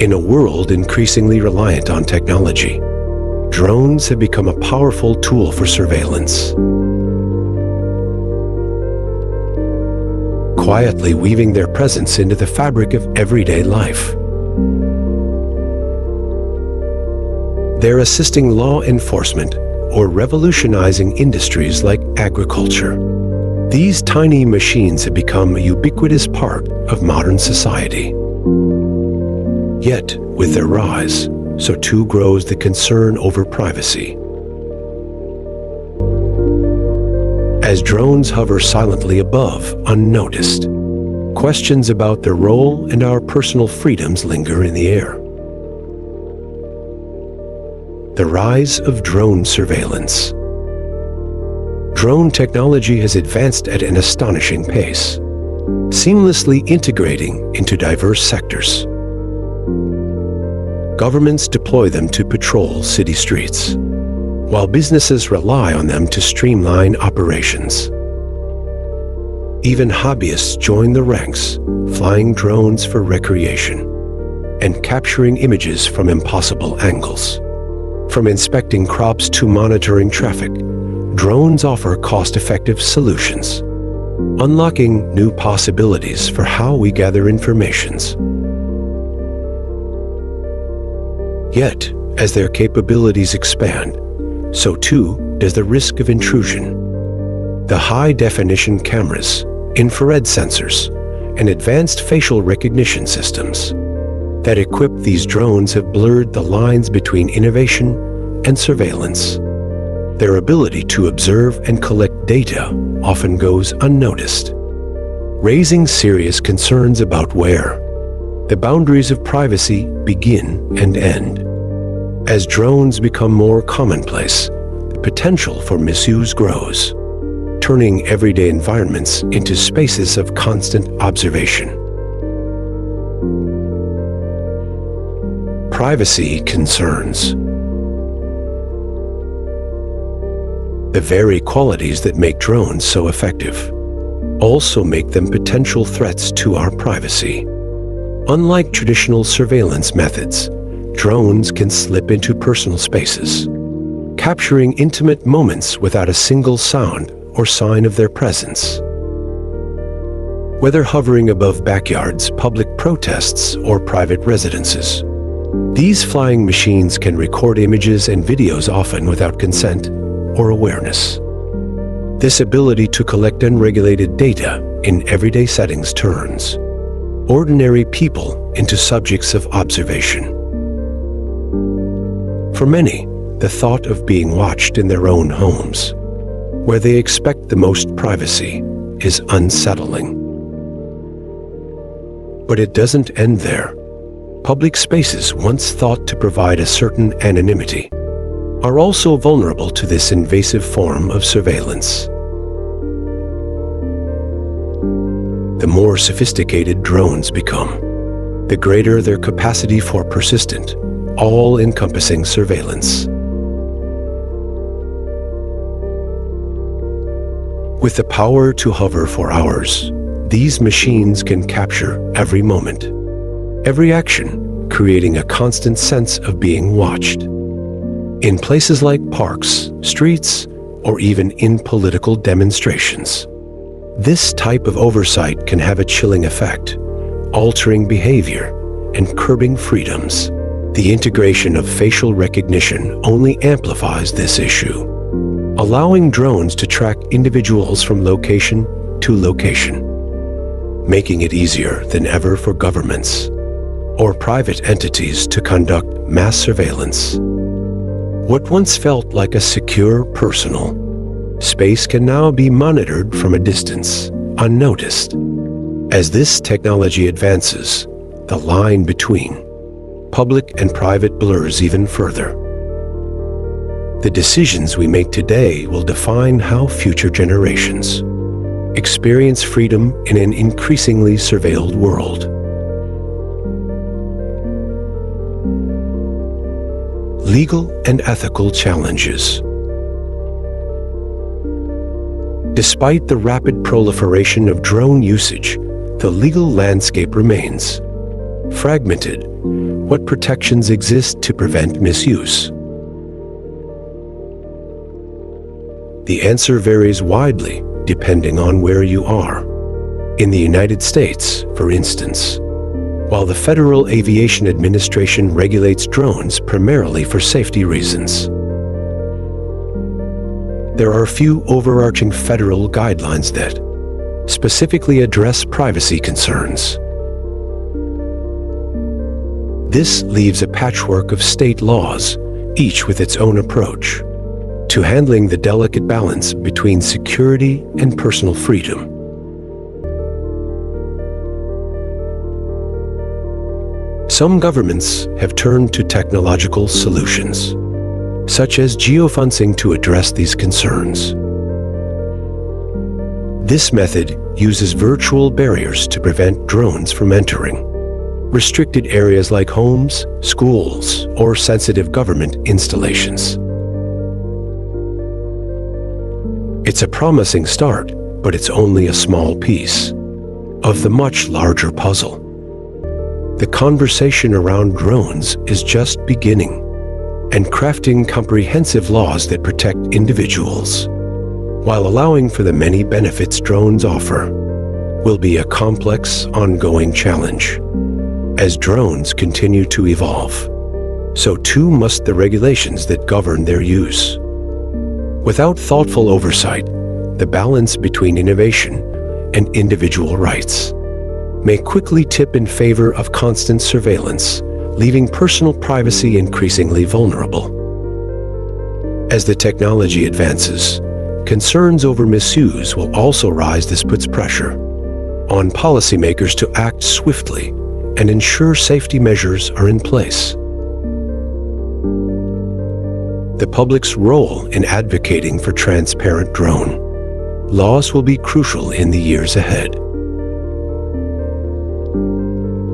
In a world increasingly reliant on technology, drones have become a powerful tool for surveillance, quietly weaving their presence into the fabric of everyday life. They're assisting law enforcement or revolutionizing industries like agriculture. These tiny machines have become a ubiquitous part of modern society. Yet, with their rise, so too grows the concern over privacy. As drones hover silently above, unnoticed, questions about their role and our personal freedoms linger in the air. The rise of drone surveillance. Drone technology has advanced at an astonishing pace, seamlessly integrating into diverse sectors. Governments deploy them to patrol city streets, while businesses rely on them to streamline operations. Even hobbyists join the ranks, flying drones for recreation and capturing images from impossible angles. From inspecting crops to monitoring traffic, drones offer cost-effective solutions, unlocking new possibilities for how we gather information. Yet, as their capabilities expand, so too does the risk of intrusion. The high-definition cameras, infrared sensors, and advanced facial recognition systems that equip these drones have blurred the lines between innovation and surveillance. Their ability to observe and collect data often goes unnoticed, raising serious concerns about where the boundaries of privacy begin and end. As drones become more commonplace, the potential for misuse grows, turning everyday environments into spaces of constant observation. Privacy concerns. The very qualities that make drones so effective also make them potential threats to our privacy. Unlike traditional surveillance methods, drones can slip into personal spaces, capturing intimate moments without a single sound or sign of their presence. Whether hovering above backyards, public protests, or private residences, these flying machines can record images and videos often without consent or awareness. This ability to collect unregulated data in everyday settings turns ordinary people into subjects of observation. For many, the thought of being watched in their own homes, where they expect the most privacy, is unsettling. But it doesn't end there. Public spaces, once thought to provide a certain anonymity, are also vulnerable to this invasive form of surveillance. The more sophisticated drones become, the greater their capacity for persistent, all-encompassing surveillance. With the power to hover for hours, these machines can capture every moment, every action, creating a constant sense of being watched. In places like parks, streets, or even in political demonstrations, this type of oversight can have a chilling effect, altering behavior and curbing freedoms. The integration of facial recognition only amplifies this issue, allowing drones to track individuals from location to location, making it easier than ever for governments or private entities to conduct mass surveillance. What once felt like a secure personal space can now be monitored from a distance, unnoticed. As this technology advances, the line between public and private blurs even further. The decisions we make today will define how future generations experience freedom in an increasingly surveilled world. Legal and ethical challenges. Despite the rapid proliferation of drone usage, the legal landscape remains fragmented, what protections exist to prevent misuse? The answer varies widely depending on where you are. In the United States, for instance, while the Federal Aviation Administration regulates drones primarily for safety reasons, there are a few overarching federal guidelines that specifically address privacy concerns. This leaves a patchwork of state laws, each with its own approach, to handling the delicate balance between security and personal freedom. Some governments have turned to technological solutions, such as geofencing, to address these concerns. This method uses virtual barriers to prevent drones from entering restricted areas like homes, schools, or sensitive government installations. It's a promising start, but it's only a small piece of the much larger puzzle. The conversation around drones is just beginning, and crafting comprehensive laws that protect individuals while allowing for the many benefits drones offer will be a complex, ongoing challenge. As drones continue to evolve, so too must the regulations that govern their use. Without thoughtful oversight, the balance between innovation and individual rights may quickly tip in favor of constant surveillance, leaving personal privacy increasingly vulnerable. As the technology advances, concerns over misuse will also rise. This puts pressure on policymakers to act swiftly and ensure safety measures are in place. The public's role in advocating for transparent drone laws will be crucial in the years ahead.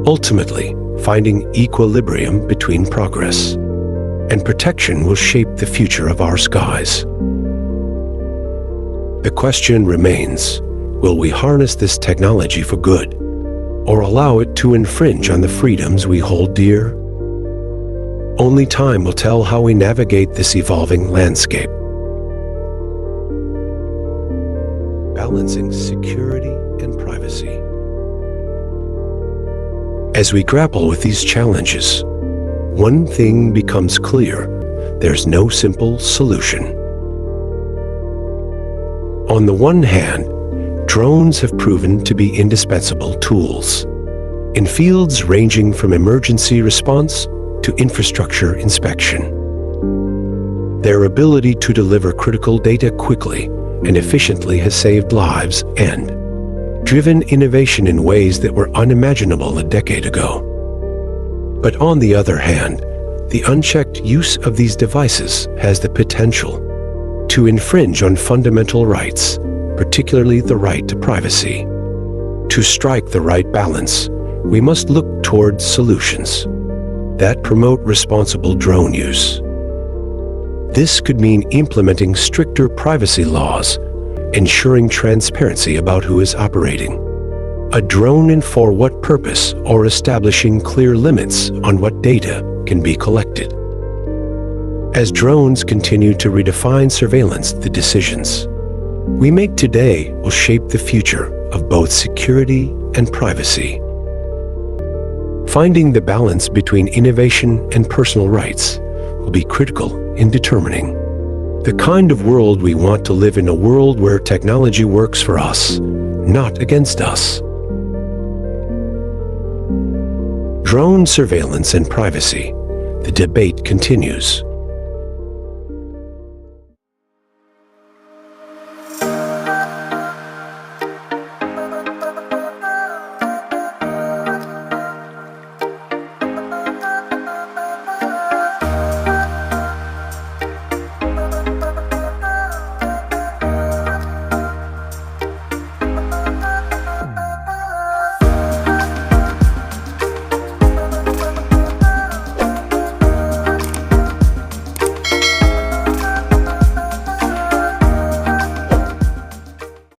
Ultimately, finding equilibrium between progress and protection will shape the future of our skies. The question remains, will we harness this technology for good, or allow it to infringe on the freedoms we hold dear? Only time will tell how we navigate this evolving landscape. Balancing security and privacy. As we grapple with these challenges, one thing becomes clear: there's no simple solution. On the one hand, drones have proven to be indispensable tools in fields ranging from emergency response to infrastructure inspection. Their ability to deliver critical data quickly and efficiently has saved lives and driven innovation in ways that were unimaginable a decade ago. But on the other hand, the unchecked use of these devices has the potential to infringe on fundamental rights, particularly the right to privacy. To strike the right balance, we must look towards solutions that promote responsible drone use. This could mean implementing stricter privacy laws, ensuring transparency about who is operating a drone and for what purpose, or establishing clear limits on what data can be collected. As drones continue to redefine surveillance, the decisions we make today will shape the future of both security and privacy. Finding the balance between innovation and personal rights will be critical in determining the kind of world we want to live in, a world where technology works for us, not against us. Drone surveillance and privacy. The debate continues.